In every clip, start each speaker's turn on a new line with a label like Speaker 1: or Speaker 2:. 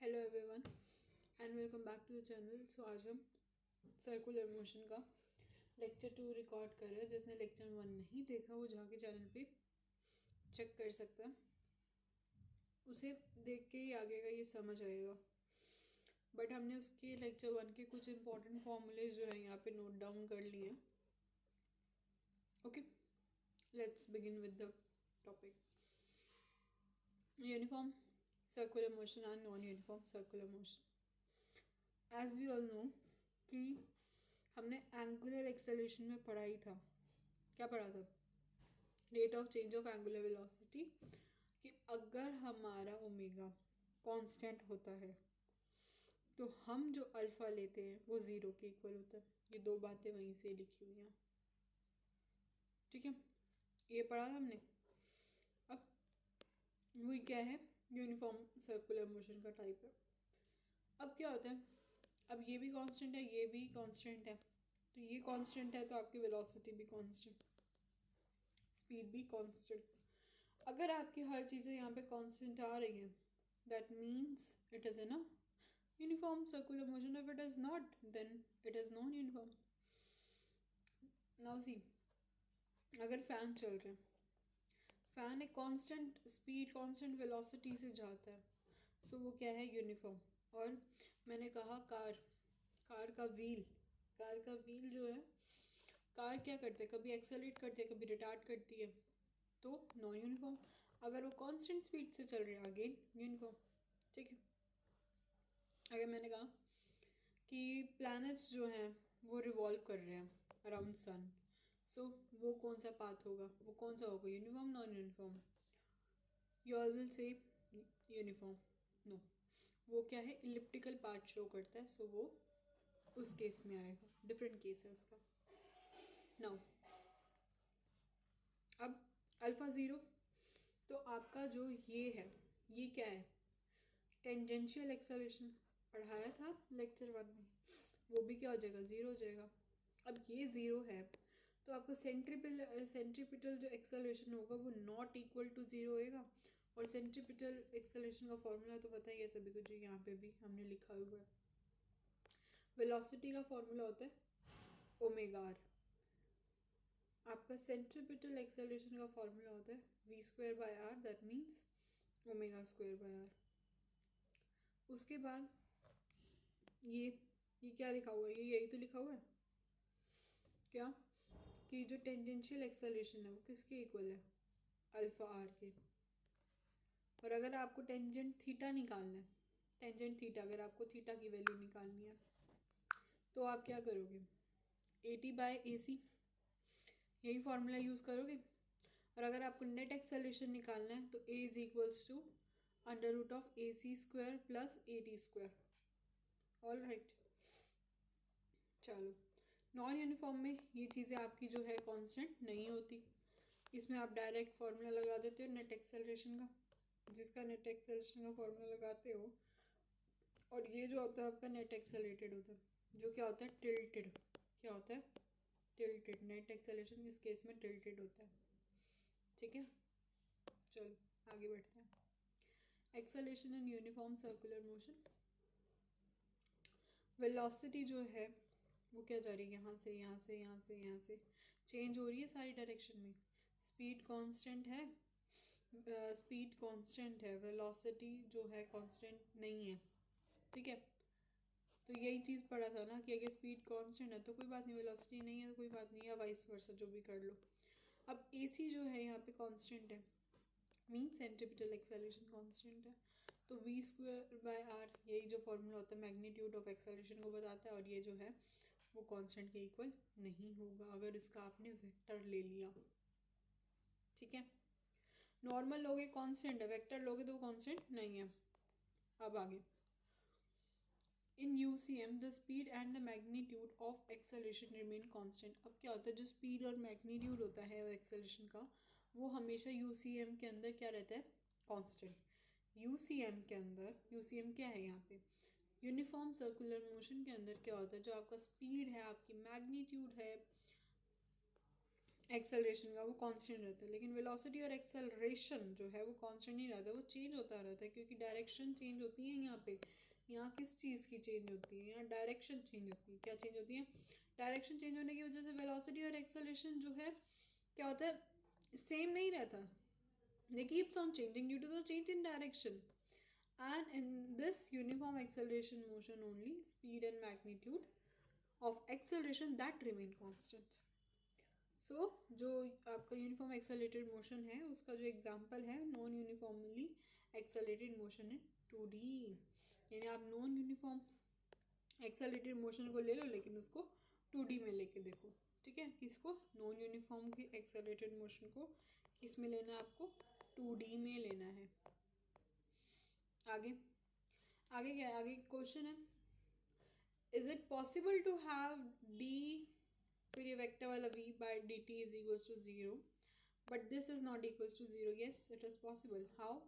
Speaker 1: Hello everyone and welcome back to the channel. So आज हम circular motion का lecture 2 record कर रहे हैं। जिसने लेक्चर 1 नहीं देखा वो जाके चैनल पे चेक कर सकता है, उसे देख के ही आगे का ये समझ आएगा। बट हमने उसके लेक्चर 1 के कुछ इंपॉर्टेंट फॉर्मूलेज जो है यहाँ पे नोट डाउन कर लिए हैं। Okay, let's begin with the topic. Uniform circular motion and non uniform circular motion. As we all know कि हमने एंगुलर एक्सेलरेशन में पढ़ा ही था। क्या पढ़ा था? Rate of change of angular velocity, कि अगर हमारा ओमेगा कांस्टेंट होता है तो हम जो अल्फा लेते हैं वो ज़ीरो के इक्वल होता है। ये दो बातें वहीं से लिखी हुई हैं, ठीक है। ये पढ़ा था हमने। अब वही क्या है, यूनिफॉर्म सर्कुलर मोशन का टाइप है। अब क्या होता है, अब ये भी कांस्टेंट है, ये भी कांस्टेंट है, तो ये कांस्टेंट है तो आपकी वेलोसिटी भी कांस्टेंट, स्पीड भी कांस्टेंट। अगर आपकी हर चीज़ें यहाँ पे कांस्टेंट आ रही हैं, that means it is in a uniform circular motion. If it is not, then it is non uniform. Now see, अगर फैन चल रहे हैं, फैन एक कांस्टेंट स्पीड कांस्टेंट वेलोसिटी से जाता है, सो वो क्या है, यूनिफॉर्म। और मैंने कहा कार का व्हील जो है, कार क्या करते हैं, कभी एक्सेलरेट करती है कभी रिटार्ड करती है, तो नॉन यूनिफॉर्म। अगर वो कांस्टेंट स्पीड से चल रहे हैं, अगेन यूनिफॉर्म, ठीक है। अगर मैंने कहा कि प्लैनेट्स जो हैं वो रिवॉल्व कर रहे हैं अराउंड सन, सो वो कौन सा पाथ होगा, वो कौन सा होगा, uniform non uniform? You all will say uniform. No, वो क्या है, इलिप्टिकल पाथ शो करता है, सो वो उस केस में आएगा, डिफरेंट केस है उसका। नाउ अब अल्फ़ा ज़ीरो, तो आपका जो ये है, ये क्या है, टेंजेंशियल एक्सेलरेशन पढ़ाया था लेक्चर 1 में, वो भी क्या हो जाएगा, ज़ीरो हो जाएगा। अब ये ज़ीरो है तो आपका सेंट्रीपिटल जो एक्सेलरेशन होगा वो नॉट इक्वल टू ज़ीरो होएगा। और सेंट्रीपिटल एक्सेलरेशन का फॉर्मूला तो पता ही है सभी को, जो यहाँ पे भी हमने लिखा हुआ है। वेलोसिटी का फॉर्मूला होता है ओमेगा आर। आपका सेंट्रीपिटल एक्सेलरेशन का फॉर्मूला होता है V square by R, that means omega square by R. उसके बाद ये क्या लिखा हुआ है, ये यही तो लिखा हुआ है क्या, कि जो टेंजेंशियल एक्सेलरेशन है वो किसके इक्वल है, अल्फ़ा आर के। और अगर आपको टेंजेंट थीटा निकालना है, टेंजेंट थीटा, अगर आपको थीटा की वैल्यू निकालनी है तो आप क्या करोगे, ए टी बाय ए सी, यही फार्मूला यूज़ करोगे। और अगर आपको नेट एक्सेलरेशन निकालना है तो a is equals to under root of a c square plus a t square. All right, चलो। नॉन यूनिफॉर्म में ये चीज़ें आपकी जो है कांस्टेंट नहीं होती। इसमें आप डायरेक्ट फार्मूला लगा देते हो नेट एक्सेलरेशन का, जिसका नेट एक्सेलरेशन का फार्मूला लगाते हो, और ये जो होता है आपका नेट एक्सेलरेटेड होता है, जो क्या होता है, टिल्टेड। क्या होता है, टिल्टेड। नेट एक्सेलरेशन इस केस में टिल्टेड होता है, ठीक है। चलो आगे बढ़ते हैं। Acceleration in uniform circular motion, velocity जो है वो क्या जा रही है, यहाँ से यहाँ से यहाँ से यहाँ से चेंज हो रही है सारी डायरेक्शन में। स्पीड कांस्टेंट है, स्पीड कांस्टेंट है, वेलोसिटी जो है कांस्टेंट नहीं है, ठीक है। तो यही चीज़ पढ़ा था ना, कि अगर स्पीड कांस्टेंट है तो कोई बात नहीं, वेलोसिटी नहीं है तो कोई बात नहीं, या वाइस वर्सा जो भी कर लो। अब AC जो है यहाँ पे कांस्टेंट है, मीन सेंट्रीपिटल एक्सेलरेशन कांस्टेंट है, तो वी स्क्वायर बाय आर, यही जो फॉर्मूला होता है मैग्नीट्यूड ऑफ एक्सेलरेशन को बताता है, और ये जो है वो कांस्टेंट के इक्वल नहीं होगा अगर इसका आपने वेक्टर ले लिया, ठीक है। नॉर्मल लोगे कांस्टेंट है, वेक्टर लोगे तो कांस्टेंट नहीं है। अब आगे, इन UCM the speed and the magnitude of acceleration remain constant. अब क्या होता है, जो स्पीड और मैग्नीट्यूड होता है एक्सेलरेशन का, वो हमेशा UCM के अंदर क्या रहता है, कांस्टेंट। UCM के अंदर, UCM क्या है यहाँ पे, यूनिफॉर्म सर्कुलर मोशन के अंदर क्या होता है, जो आपका स्पीड है, आपकी मैग्नीट्यूड है, एक्सेलरेशन का वो कांस्टेंट रहता है, लेकिन वेलोसिटी और एक्सेलरेशन जो है वो कांस्टेंट नहीं रहता, वो चेंज होता रहता है, क्योंकि डायरेक्शन चेंज होती है यहाँ पे। यहाँ किस चीज़ की चेंज होती है? यहाँ डायरेक्शन चेंज होती है। क्या चेंज होती है? डायरेक्शन चेंज होने की वजह से वेलोसिटी और एक्सेलरेशन जो है क्या होता है, सेम नहीं रहता। They keeps on changing due to the change in direction, and in this uniform acceleration motion only speed and magnitude of acceleration that remain constant. So जो आपका यूनिफॉर्म एक्सेलरेटेड मोशन है उसका जो एग्जांपल है non uniformly accelerated motion है 2D। यानी आप non uniform accelerated motion को ले लो लेकिन उसको 2D में लेके देखो। ठीक है, किसको? नॉन यूनिफॉर्म की एक्सेलरेटेड मोशन को किस में लेना है आपको? 2D में लेना है। आगे आगे क्या है? आगे क्वेश्चन है, is it possible to have D, फिर ये वेक्टर वाला v by D T is equals to zero, but this is not equals to zero. Yes it is possible. How?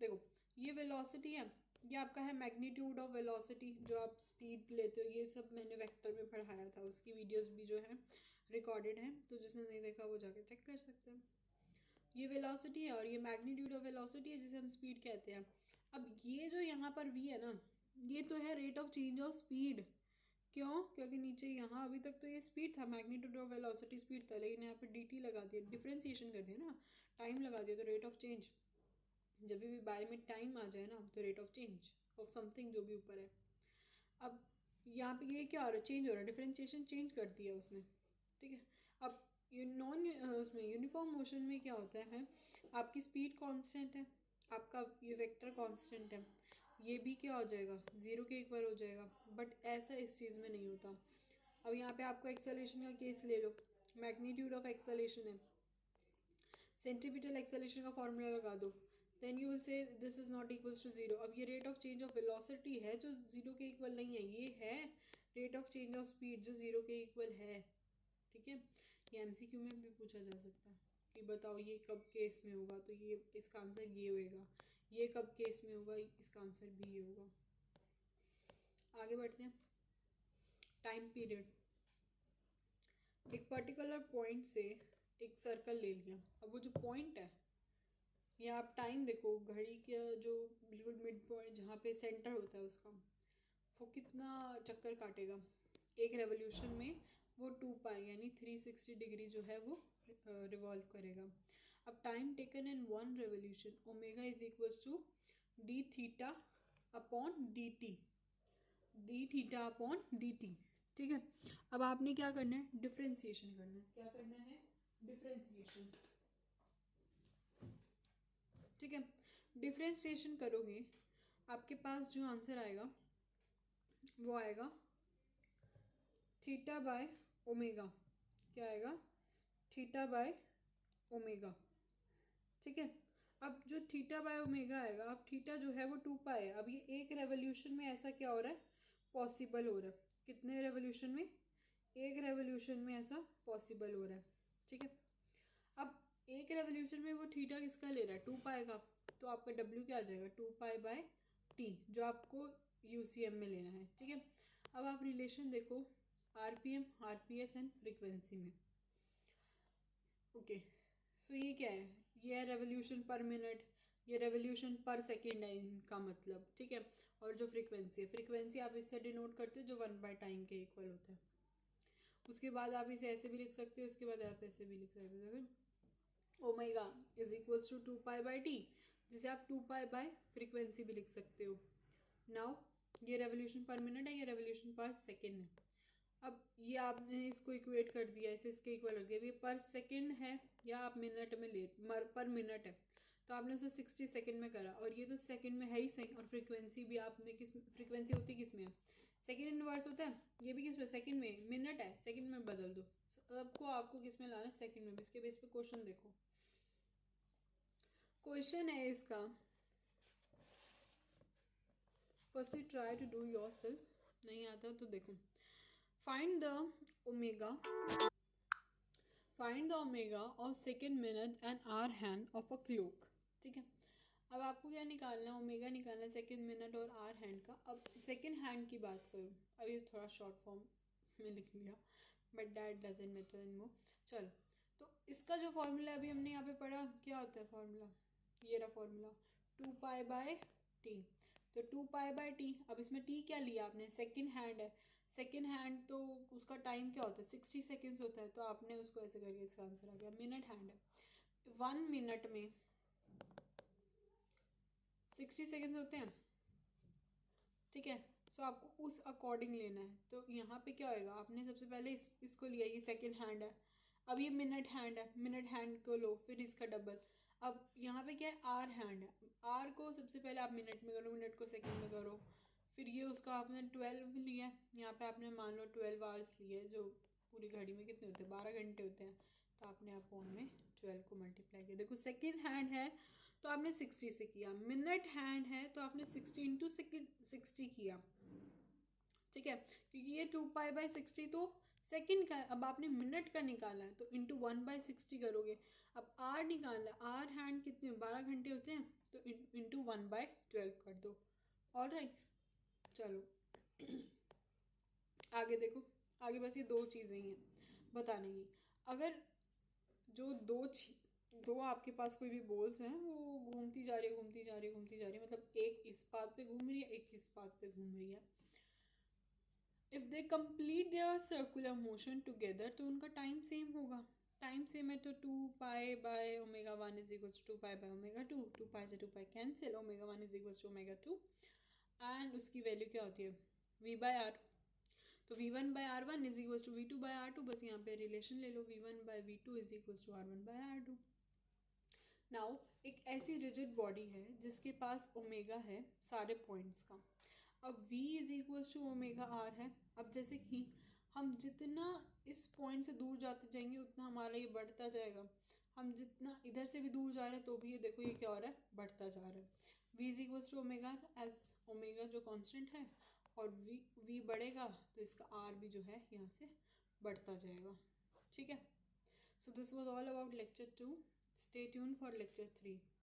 Speaker 1: देखो ये वेलोसिटी है, ये आपका है मैग्नीट्यूड ऑफ वेलोसिटी, जो आप स्पीड लेते हो, ये सब मैंने वेक्टर में पढ़ाया था, उसकी वीडियोस भी जो है रिकॉर्डेड है, तो जिसने नहीं देखा वो जाके चेक कर सकते हैं। ये वेलोसिटी है और ये मैग्नीट्यूड ऑफ वेलोसिटी है जिसे हम स्पीड कहते हैं। अब ये जो यहाँ पर v है ना, ये तो है rate of change of speed. क्यों? क्योंकि नीचे यहाँ अभी तक तो ये स्पीड था, मैग्नीट्यूड ऑफ वेलोसिटी स्पीड था, लेकिन यहाँ पे dt लगा दिया, डिफ्रेंसिएशन कर दिया ना, टाइम लगा दिया, तो रेट ऑफ चेंज, जब भी बाय में टाइम आ जाए ना तो rate of change of something जो भी ऊपर है। अब यहाँ पे ये क्या हो रहा है? चेंज हो रहा है, डिफ्रेंसिएशन चेंज कर दिया उसने। ठीक है, अब नॉन उसमें यूनिफॉर्म मोशन में क्या होता है, आपकी स्पीड कांस्टेंट है, आपका ये वेक्टर कांस्टेंट है, ये भी क्या हो जाएगा? ज़ीरो के इक्वल हो जाएगा, बट ऐसा इस चीज़ में नहीं होता। अब यहाँ पे आपको एक्सेलरेशन का केस ले लो, मैग्नीट्यूड ऑफ एक्सेलरेशन है, सेंटीमीटर एक्सेलरेशन का फॉर्मूला लगा दो, then you will say this is not equals to zero. अब ये rate of change of velocity है जो जीरो के इक्वल नहीं है, ये है rate of change of speed जो जीरो के इक्वल है। ठीक है, ये एमसीक्यू में भी पूछा जा सकता है कि बताओ ये कब केस में होगा, तो ये इसका आंसर ये होएगा, ये कब केस में होगा, इसका आंसर भी ये होगा। आगे बढ़ते हैं। टाइम पीरियड, एक पर्टिकुलर पॉइंट से एक सर्कल ले लिया, अब वो जो पॉइंट है, या आप टाइम देखो, घड़ी का जो बिल्कुल मिड पॉइंट जहाँ पे सेंटर होता है उसका, वो कितना चक्कर काटेगा एक रेवोल्यूशन में? वो 2 पाई यानी 360 डिग्री जो है वो रिवॉल्व करेगा। अब time taken in one revolution omega is equals to D theta upon D T, D theta upon D T. ठीक है, अब आपने क्या करना है? डिफ्रेंसिएशन करना है। क्या करना है? डिफ्रेंसिएशन। ठीक है, डिफ्रेंसिएशन करोगे, आपके पास जो आंसर आएगा वो आएगा थीटा बाय ओमेगा। क्या आएगा? Theta by omega. ठीक है, अब जो थीटा बाय ओमेगा आएगा, अब थीटा जो है वो 2 पाई है। अब ये एक रेवोल्यूशन में ऐसा क्या हो रहा है? पॉसिबल हो रहा है। कितने रेवोल्यूशन में? एक रेवोल्यूशन में ऐसा पॉसिबल हो रहा है। ठीक है, अब एक रेवोल्यूशन में वो थीटा किसका ले रहा है? 2 पाई का, तो आपका डब्ल्यू क्या आ जाएगा? 2 पाई/t, जो आपको यूसीएम में लेना है। ठीक है, अब आप रिलेशन देखो आरपीएम, आरपीएस एंड फ्रीक्वेंसी में। ओके, सो ये क्या है? ये है रेवोल्यूशन पर मिनट, ये रेवोल्यूशन पर सेकेंड है इनका मतलब। ठीक है, और जो फ्रीक्वेंसी है, फ्रीक्वेंसी आप इससे डिनोट करते हो जो 1/टाइम के इक्वल होता है। उसके बाद आप इसे ऐसे भी लिख सकते हो, उसके बाद आप ऐसे भी लिख सकते हो, ओमेगा इज इक्वल्स टू 2 पाई/t, जिसे आप 2 पाई/ फ्रीक्वेंसी भी लिख सकते हो। नाउ ये रेवोल्यूशन पर मिनट है, ये रेवोल्यूशन पर सेकेंड है। अब ये आपने इसको इक्वेट कर दिया, इसे इसके इक्वल रख दिया। ये पर सेकेंड है या आप मिनट में ले, पर मिनट है, तो आपने उसे 60 सेकेंड में करा, और ये तो सेकेंड में है ही सही। और फ्रीक्वेंसी भी आपने किस, फ्रीक्वेंसी होती किस में है? सेकेंड इनवर्स होता है। ये भी किस में? सेकेंड में। मिनट है, सेकेंड में बदल दो सबको, आपको किस में लाना है? सेकेंड में। इसके बेस पे क्वेश्चन देखो, क्वेश्चन है इसका, firstly try to do yourself, नहीं आता तो देखो। Find the omega, find the omega of second minute and hour hand of a clock. ठीक है, अब आपको क्या निकालना है? ओमेगा निकालना है सेकेंड मिनट और आवर हैंड का। अब सेकेंड हैंड की बात करूँ, अब ये थोड़ा शॉर्ट फॉर्म में लिख लिया, but that doesn't matter any more. चलो, तो इसका जो फॉर्मूला अभी हमने यहाँ पे पढ़ा, क्या होता है फॉर्मूला, ये रहा फॉर्मूला, 2π/t। तो 2π/t, अब इसमें t क्या लिया आपने, सेकेंड हैंड है, सेकेंड हैंड तो उसका टाइम क्या होता है, 60 सेकेंड्स होता है, तो आपने उसको ऐसे करके इसका आंसर आ गया। मिनट हैंड है, 1 मिनट में 60 सेकेंड्स होते हैं, ठीक है। सो आपको उस अकॉर्डिंग लेना है। तो यहाँ पे क्या होएगा, आपने सबसे पहले इसको लिया, ये सेकेंड हैंड है, अब ये मिनट हैंड है, मिनट हैंड को लो, फिर इसका डबल। अब यहाँ पे क्या है, आर हैंड है, आर को सबसे पहले आप मिनट में करो, मिनट को सेकेंड में करो, फिर ये उसका आपने 12 लिया है, यहाँ पे आपने मान लो 12 आवर्स लिए, जो पूरी घड़ी में कितने होते हैं, 12 घंटे होते हैं, तो आपने अपॉन में 12 को मल्टीप्लाई किया। देखो सेकेंड हैंड है तो आपने 60 से किया, मिनट हैंड है तो आपने 60 इंटू 60 किया, ठीक है, क्योंकि ये 2π/60 तो सेकंड का है, अब आपने मिनट का निकाला है तो इंटू 1/60 करोगे। अब आर निकालना है, आर हैंड कितने 12 घंटे होते हैं, तो इंटू 1/12 कर दो। ऑल राइट, चलो आगे देखो, आगे बस ये दो चीज़ें ही हैं बताने की। अगर जो दो आपके पास कोई भी बॉल्स हैं, वो घूमती जा रही है, घूमती जा रही है, घूमती जा रही है, मतलब एक इस पाथ पे घूम रही है, एक इस पाथ पे घूम रही है, if they complete their circular motion together, तो उनका टाइम सेम होगा। टाइम सेम है तो 2π/ω1 इज इक्वल्स 2π/ω2, 2π से 2π cancel, ω1 is equals to ω2, and उसकी वैल्यू क्या होती है, v/r। तो v1/r1 is equals to v2/r2, बस यहाँ पे रिलेशन ले लो, v1/v2 is equals to r1/r2। Now एक ऐसी रिजिड बॉडी है जिसके पास ओमेगा है सारे पॉइंट्स का, अब v is equals to omega R है। अब जैसे कि हम जितना इस पॉइंट से दूर जाते जाएंगे उतना हमारा ये बढ़ता जाएगा, हम जितना इधर से भी दूर जा रहे हैं तो भी ये देखो ये क्या हो रहा है, बढ़ता जा रहा है। v is equals to omega as omega जो कांस्टेंट है, और v बढ़ेगा तो इसका r भी जो है यहाँ से बढ़ता जाएगा, ठीक है। So this was all about lecture 2। Stay tuned for lecture 3.